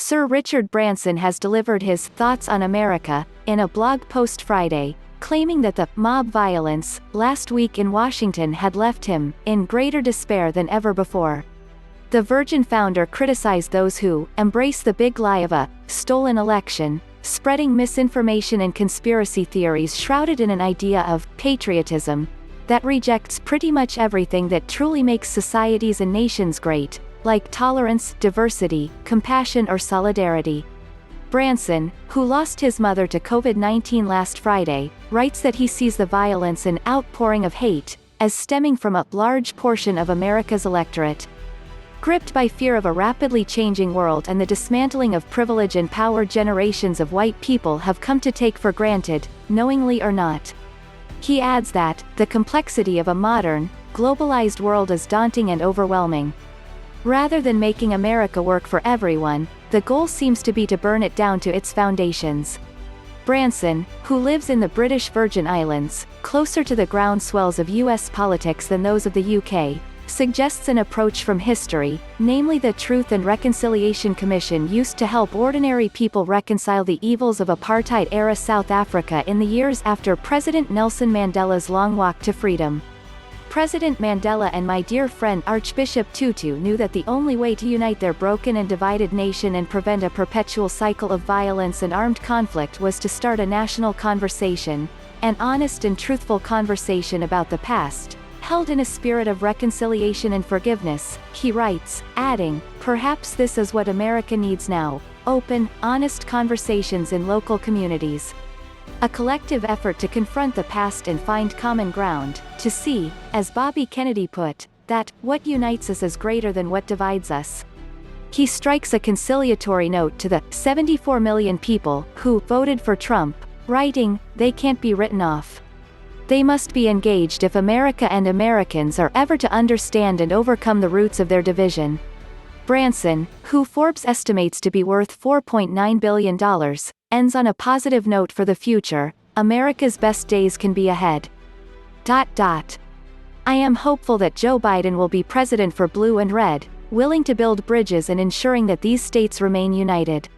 Sir Richard Branson has delivered his thoughts on America in a blog post Friday, claiming that the mob violence last week in Washington had left him in greater despair than ever before. The Virgin founder criticized those who embrace the big lie of a stolen election, spreading misinformation and conspiracy theories shrouded in an idea of patriotism that rejects pretty much everything that truly makes societies and nations great, like tolerance, diversity, compassion or solidarity. Branson, who lost his mother to COVID-19 last Friday, writes that he sees the violence and outpouring of hate as stemming from a large portion of America's electorate. Gripped by fear of a rapidly changing world and the dismantling of privilege and power, generations of white people have come to take for granted, knowingly or not. He adds that the complexity of a modern, globalized world is daunting and overwhelming. Rather than making America work for everyone, the goal seems to be to burn it down to its foundations. Branson, who lives in the British Virgin Islands, closer to the ground swells of US politics than those of the UK, suggests an approach from history, namely the Truth and Reconciliation Commission used to help ordinary people reconcile the evils of apartheid-era South Africa in the years after President Nelson Mandela's long walk to freedom. President Mandela and my dear friend Archbishop Tutu knew that the only way to unite their broken and divided nation and prevent a perpetual cycle of violence and armed conflict was to start a national conversation, an honest and truthful conversation about the past, held in a spirit of reconciliation and forgiveness, he writes, adding, perhaps this is what America needs now: open, honest conversations in local communities. A collective effort to confront the past and find common ground, to see, as Bobby Kennedy put, that what unites us is greater than what divides us. He strikes a conciliatory note to the 74 million people who voted for Trump, writing, they can't be written off. They must be engaged if America and Americans are ever to understand and overcome the roots of their division. Branson, who Forbes estimates to be worth $4.9 billion, ends on a positive note for the future: America's best days can be ahead. I am hopeful that Joe Biden will be president for blue and red, willing to build bridges and ensuring that these states remain united.